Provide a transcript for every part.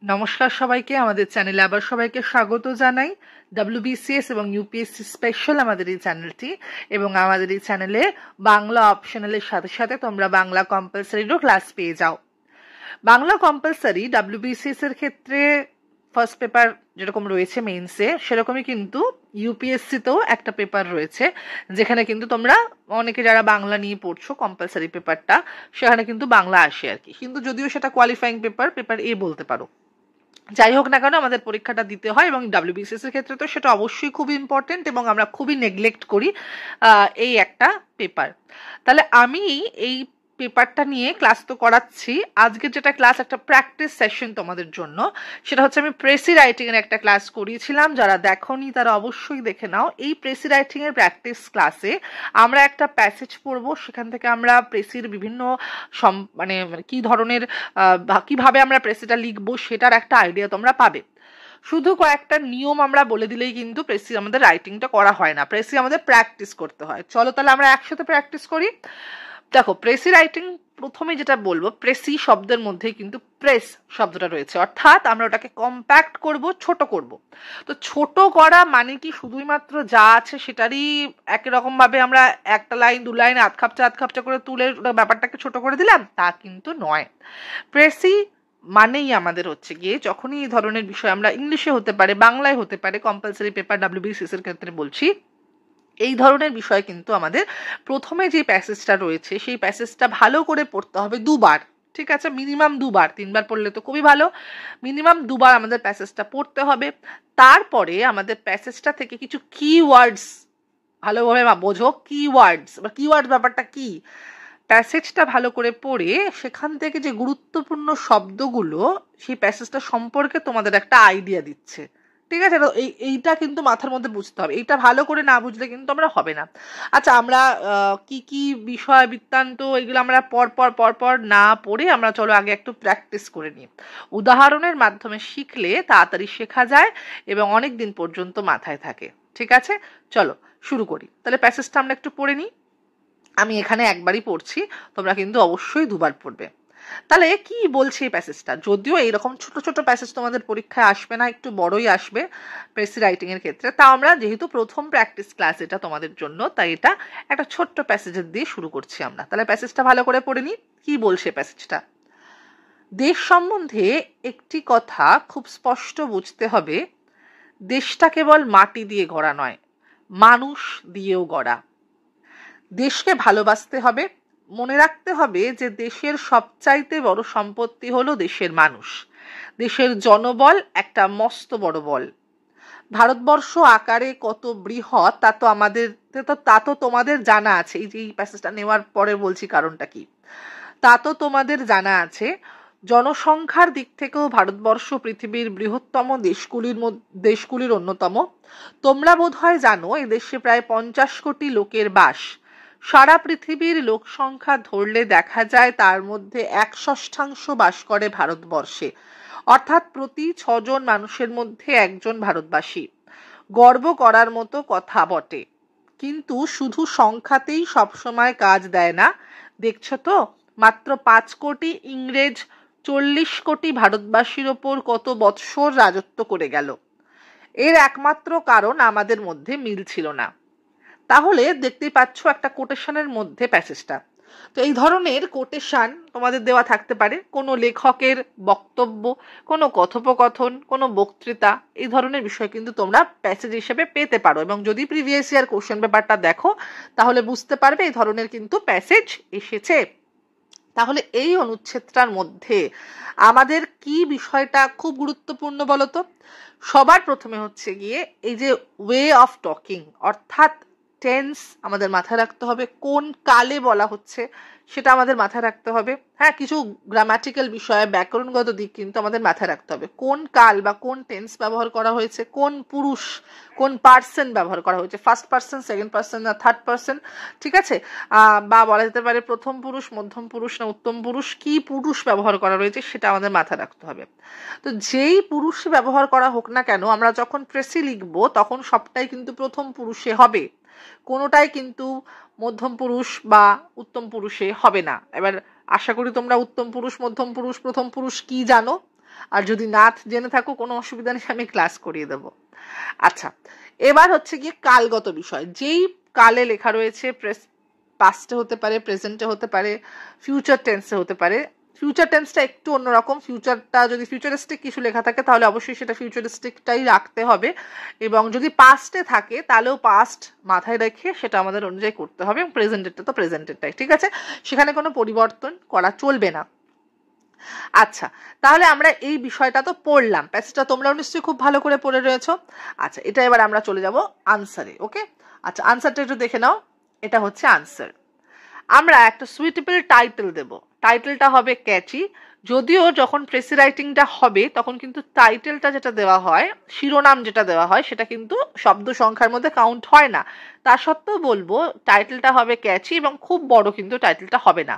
নমস্কার সবাইকে, আমাদের চ্যানেলে আবার সবাইকে স্বাগত জানাই। WBCS এবং UPSC স্পেশাল আমাদের এই চ্যানেলটি, এবং আমাদের এই চ্যানেলে বাংলা অপশনালের সাথে সাথে তোমরা বাংলা কম্পালসারিরও ক্লাস পেয়ে যাও। বাংলা কম্পালসারি WBCS এর ক্ষেত্রে ফার্স্ট পেপার যেরকম রয়েছে মেইনসে, সেরকমই কিন্তু UPSC-তেও একটা পেপার রয়েছে, যেখানে কিন্তু তোমরা অনেকে যারা বাংলা নিয়ে পড়ছো কম্পালসারি পেপারটা, সেখানে কিন্তু বাংলা আসে আর কি, কিন্তু যদিও সেটা কোয়ালিফাইং পেপার এ বলতে পারো। যাই হোক না কেন, আমাদের পরীক্ষাটা দিতে হয়, এবং WBCS এর ক্ষেত্রে তো সেটা অবশ্যই খুব ইম্পর্টেন্ট, এবং আমরা খুবই নেগলেক্ট করি এই একটা পেপার। তাহলে আমি এই পেপারটা নিয়ে ক্লাস তো করাচ্ছি। আজকে যেটা ক্লাস, একটা প্র্যাকটিস সেশন তোমাদের জন্য, সেটা হচ্ছে আমি প্রেসি রাইটিং এর একটা ক্লাস করিয়েছিলাম। যারা দেখোনি তারা অবশ্যই দেখে নাও। এই প্রেসি রাইটিং এর প্র্যাকটিস ক্লাসে আমরা একটা প্যাসেজ পড়বো, সেখান থেকে আমরা প্রেসির বিভিন্ন মানে কি ধরনের কিভাবে আমরা প্রেসিটা লিখবো সেটার একটা আইডিয়া তোমরা পাবে। শুধু কয়েকটা নিয়ম আমরা বলে দিলেই কিন্তু প্রেসি আমাদের রাইটিংটা করা হয় না, প্রেসি আমাদের প্র্যাকটিস করতে হয়। চলো তাহলে আমরা একসাথে প্র্যাকটিস করি। দেখো, প্রেসি রাইটিং প্রথমে যেটা বলবো, প্রেসি শব্দের মধ্যে কিন্তু প্রেস শব্দটা রয়েছে, অর্থাৎ আমরা ওটাকে কম্প্যাক্ট করব, ছোট করব। তো ছোট করা মানে কি শুধুই মাত্র যা আছে সেটারই একই রকম ভাবে আমরা একটা লাইন দু লাইন আধ খাপচা করে তুলে ব্যাপারটাকে ছোট করে দিলাম, তা কিন্তু নয়। প্রেসি মানেই আমাদের হচ্ছে গিয়ে, যখনই এই ধরনের বিষয় আমরা ইংলিশে হতে পারে, বাংলায় হতে পারে, কম্পালসারি পেপার WBCS এর ক্ষেত্রে বলছি, এই ধরনের বিষয় কিন্তু আমাদের প্রথমে যে প্যাসেজটা রয়েছে সেই প্যাসেজটা ভালো করে পড়তে হবে দুবার। ঠিক আছে, মিনিমাম দুবার, তিনবার পড়লে তো খুবই ভালো, মিনিমাম দুবার আমাদের প্যাসেজটা পড়তে হবে। তারপরে আমাদের প্যাসেজটা থেকে কিছু কিওয়ার্ডস ভালোভাবে বোঝো। কিওয়ার্ডস ব্যাপারটা কি, প্যাসেজটা ভালো করে পড়ে সেখান থেকে যে গুরুত্বপূর্ণ শব্দগুলো সেই প্যাসেজটা সম্পর্কে তোমাদের একটা আইডিয়া দিচ্ছে। ঠিক আছে, এইটা কিন্তু মাথার মধ্যে বুঝতে হবে, এইটা ভালো করে না বুঝলে কিন্তু আমরা হবে না। আচ্ছা, আমরা কি কি বিষয় বৃত্তান্ত এগুলো আমরা পর না পড়ে আমরা চলো আগে একটু প্র্যাকটিস করে নিই। উদাহরণের মাধ্যমে শিখলে তাড়াতাড়ি শেখা যায় এবং অনেক দিন পর্যন্ত মাথায় থাকে। ঠিক আছে, চলো শুরু করি। তাহলে প্যাসেজটা আমরা একটু পড়ে নিই। আমি এখানে একবারই পড়ছি, তোমরা কিন্তু অবশ্যই দুবার পড়বে। তাহলে কি বলছে এই প্যাসেজটা, যদিও এইরকম ছোট ছোট প্যাসেজ তোমাদের পরীক্ষায় আসবে না, একটু বড়ই আসবে প্রেসি রাইটিং এর ক্ষেত্রে, তা আমরা যেহেতু প্রথম প্র্যাকটিস ক্লাস এটা তোমাদের জন্য, তাই এটা একটা ছোট্ট প্যাসেজের দিয়ে শুরু করছি আমরা। তাহলে প্যাসেজটা ভালো করে পড়ে নিই। কি বলছে প্যাসেজটা, দেশ সম্বন্ধে একটি কথা খুব স্পষ্ট বুঝতে হবে, দেশটা কেবল মাটি দিয়ে গড়া নয়, মানুষ দিয়েও গড়া। দেশকে ভালোবাসতে হবে, মনে রাখতে হবে যে দেশের সবচাইতে বড় সম্পত্তি হলো দেশের মানুষ। দেশের জনবল একটা মস্ত বড় বল। ভারতবর্ষ আকারে কত বৃহৎ তা তো তোমাদের জানা আছে। এই প্যাসেজটা নেওয়ার পরে বলছি কারণটা কি, তা তো তোমাদের জানা আছে। জনসংখ্যার দিক থেকেও ভারতবর্ষ পৃথিবীর বৃহত্তম দেশগুলির অন্যতম। তোমরা বোধহয় জানো এ দেশে প্রায় 50 কোটি লোকের বাস। সারা পৃথিবীর লোক সংখ্যা ধরলে দেখা যায় তার মধ্যে 1/6 বাস করে ভারতবর্ষে, অর্থাৎ প্রতি 6 জন মানুষের মধ্যে একজন ভারতবাসী। গর্ব করার মতো কথা বটে, কিন্তু শুধু সংখ্যাতেই সবসময় কাজ দেয় না। দেখছো তো, মাত্র 5 কোটি ইংরেজ 40 কোটি ভারতবাসীর ওপর কত বৎসর রাজত্ব করে গেল। এর একমাত্র কারণ আমাদের মধ্যে মিল ছিল না। তাহলে দেখতেই পাচ্ছ একটা কোটেশনের মধ্যে প্যাসেজটা। তো এই ধরনের কোটেশন তোমাদের দেওয়া থাকতে পারে, কোনো লেখকের বক্তব্য, কোনো কথোপকথন, কোনো বক্তৃতা, এই ধরনের বিষয় কিন্তু তোমরা প্যাসেজ হিসেবে পেতে পারো। এবং যদি প্রিভিয়াস ইয়ার কোশ্চেন পেপারটা দেখো তাহলে বুঝতে পারবে এই ধরনের কিন্তু প্যাসেজ এসেছে। তাহলে এই অনুচ্ছেদটার মধ্যে আমাদের কি বিষয়টা খুব গুরুত্বপূর্ণ বলতো, সবার প্রথমে হচ্ছে গিয়ে এই যে ওয়ে অফ টকিং, অর্থাৎ টেন্স আমাদের মাথায় রাখতে হবে, কোন কালে বলা হচ্ছে সেটা আমাদের মাথায় রাখতে হবে। হ্যাঁ, কিছু গ্রামাটিক্যাল বিষয়, ব্যাকরণগত দিক কিন্তু আমাদের মাথায় রাখতে হবে। কোন কাল বা কোন টেন্স ব্যবহার করা হয়েছে, কোন পুরুষ কোন পার্সন ব্যবহার করা হয়েছে, ফার্স্ট পার্সন, সেকেন্ড পার্সন না থার্ড পার্সন, ঠিক আছে, বা বলা যেতে পারে প্রথম পুরুষ, মধ্যম পুরুষ না উত্তম পুরুষ, কি পুরুষ ব্যবহার করা রয়েছে সেটা আমাদের মাথায় রাখতে হবে। তো যেই পুরুষ ব্যবহার করা হোক না কেন, আমরা যখন প্রেসি লিখবো তখন সবটাই কিন্তু প্রথম পুরুষে হবে, কোনোটাই কিন্তু মধ্যম পুরুষ বা উত্তম পুরুষে হবে না। এবার আশা করি তোমরা উত্তম পুরুষ, মধ্যম পুরুষ, প্রথম পুরুষ কি জানো। আর যদি না জেনে থাকো কোনো অসুবিধা নেই, আমি ক্লাস করিয়ে দেবো। আচ্ছা, এবার হচ্ছে গিয়ে কালগত বিষয়। যেই কালে লেখা রয়েছে, পাস্টে হতে পারে, প্রেজেন্টে হতে পারে, ফিউচার টেন্সে হতে পারে। ফিউচার টেন্সটা একটু অন্যরকম, ফিউচারটা যদি ফিউচারিস্টিক কিছু লেখা থাকে তাহলে অবশ্যই সেটা ফিউচারিস্টিকটাই রাখতে হবে, এবং যদি পাস্টে থাকে তাহলেও পাস্ট মাথায় রেখে সেটা আমাদের অনুযায়ী করতে হবে, এবং প্রেজেন্টেরটা তো প্রেজেন্টেরটাই, ঠিক আছে, সেখানে কোনো পরিবর্তন করা চলবে না। আচ্ছা, তাহলে আমরা এই বিষয়টা তো পড়লাম, প্যাসেজটা তোমরাও নিশ্চয়ই খুব ভালো করে পড়ে রয়েছো। আচ্ছা, এটা এবার আমরা চলে যাব আনসারে। ওকে, আচ্ছা, আনসারটা একটু দেখে নাও। এটা হচ্ছে আনসার। আমরা একটা সুইটেবল টাইটেল দেব, টাইটেলটা হবে ক্যাচি। যদিও যখন প্রেসি রাইটিংটা হবে তখন কিন্তু টাইটেলটা যেটা দেওয়া হয়, শিরোনাম যেটা দেওয়া হয়, সেটা কিন্তু শব্দ সংখ্যার মধ্যে কাউন্ট হয় না। তা সত্ত্বেও বলবো টাইটেলটা হবে ক্যাচি, এবং খুব বড় কিন্তু টাইটেলটা হবে না।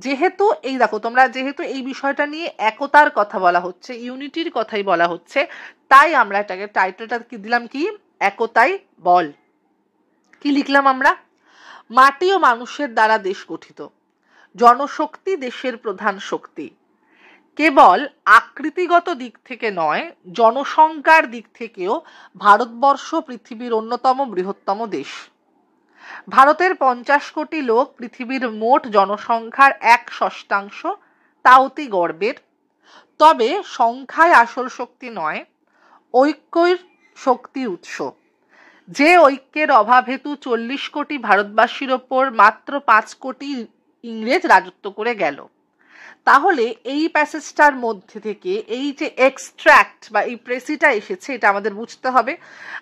যেহেতু এই দেখো তোমরা, যেহেতু এই বিষয়টা নিয়ে একতার কথা বলা হচ্ছে, ইউনিটির কথাই বলা হচ্ছে, তাই আমরা এটাকে টাইটেলটা কি দিলাম, কি, একতাই বল। কি লিখলাম আমরা? মাটি ও মানুষের দ্বারা দেশ গঠিত, জনশক্তি দেশের প্রধান শক্তি। কেবল আকৃতিগত দিক থেকে নয়, জনসংখ্যার দিক থেকেও ভারতবর্ষ পৃথিবীর অন্যতম বৃহত্তম দেশ। ভারতের 50 কোটি লোক পৃথিবীর মোট জনসংখ্যার 1/6, তা অতি গর্বের। তবে সংখ্যায় আসল শক্তি নয়, ঐক্যের শক্তির উৎস। যে ঐক্যের অভাব হেতু 40 কোটি ভারতবাসীর ওপর মাত্র 5 কোটি ইংরেজ রাজত্ব করে গেল। তাহলে এই প্যাসেজটার মধ্যে থেকে এই যে এক্সট্র্যাক্ট বা এই প্রেসিটা এসেছে, এটা আমাদের বুঝতে হবে।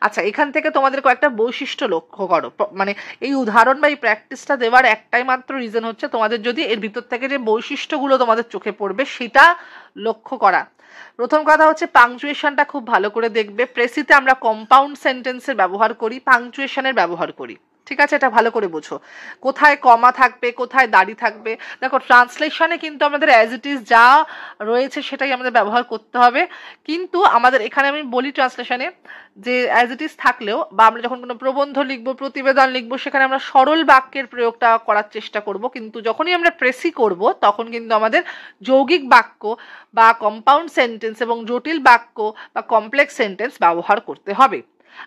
আচ্ছা, এখান থেকে তোমাদের কয়েকটা বৈশিষ্ট্য লক্ষ্য করো, মানে এই উদাহরণ বা এই প্র্যাকটিসটা দেওয়ার একটাই মাত্র রিজন হচ্ছে তোমাদের যদি এর ভিতর থেকে যে বৈশিষ্ট্যগুলো তোমাদের চোখে পড়বে সেটা লক্ষ্য করা। প্রথম কথা হচ্ছে পাংচুয়েশনটা খুব ভালো করে দেখবে। প্রেসিতে আমরা কম্পাউন্ড সেন্টেন্সের ব্যবহার করি, পাংচুয়েশনের ব্যবহার করি, ঠিক আছে, এটা ভালো করে বোঝো। কোথায় কমা থাকবে, কোথায় দাড়ি থাকবে। দেখো, ট্রান্সলেশনে কিন্তু আমাদের অ্যাজ ইট ইজ যা রয়েছে সেটাই আমাদের ব্যবহার করতে হবে, কিন্তু আমাদের এখানে আমি বলি ট্রান্সলেশনে যে অ্যাজ ইট ইজ থাকলেও, বা আমরা যখন কোনো প্রবন্ধ লিখবো, প্রতিবেদন লিখবো, সেখানে আমরা সরল বাক্যের প্রয়োগটা করার চেষ্টা করব, কিন্তু যখনই আমরা প্রেসি করব তখন কিন্তু আমাদের যৌগিক বাক্য বা কম্পাউন্ড সেন্টেন্স এবং জটিল বাক্য বা কমপ্লেক্স সেন্টেন্স ব্যবহার করতে হবে।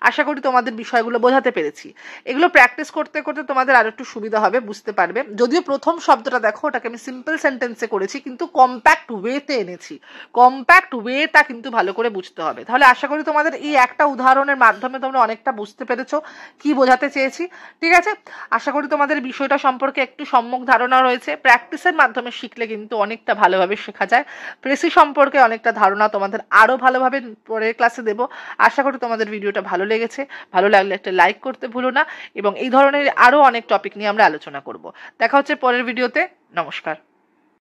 আশা করি তোমাদের বিষয়গুলো বোঝাতে পেরেছি। এগুলো প্র্যাকটিস করতে করতে তোমাদের আরো একটু সুবিধা হবে, বুঝতে পারবে। যদিও প্রথম শব্দটা দেখো, ওটাকে আমি সিম্পল সেন্টেন্সে করেছি, কিন্তু কম্প্যাক্ট ওয়েতে এনেছি। কম্প্যাক্ট ওয়েটা কিন্তু ভালো করে বুঝতে হবে। তাহলে আশা করি তোমাদের এই একটা উদাহরণের মাধ্যমে তোমরা অনেকটা বুঝতে পেরেছো কি বোঝাতে চেয়েছি, ঠিক আছে। আশা করি তোমাদের বিষয়টা সম্পর্কে একটু সম্যক ধারণা রয়েছে। প্র্যাকটিসের মাধ্যমে শিখলে কিন্তু অনেকটা ভালোভাবে শেখা যায়। প্রেসি সম্পর্কে অনেকটা ধারণা তোমাদের আরো ভালোভাবে পরের ক্লাসে দেবো। আশা করি তোমাদের ভিডিওটা ভালো লেগেছে। ভালো লাগলে একটা লাইক করতে ভুলো না, এবং এই ধরনের আরো অনেক টপিক নিয়ে আমরা আলোচনা করব। দেখা হচ্ছে পরের ভিডিওতে। নমস্কার।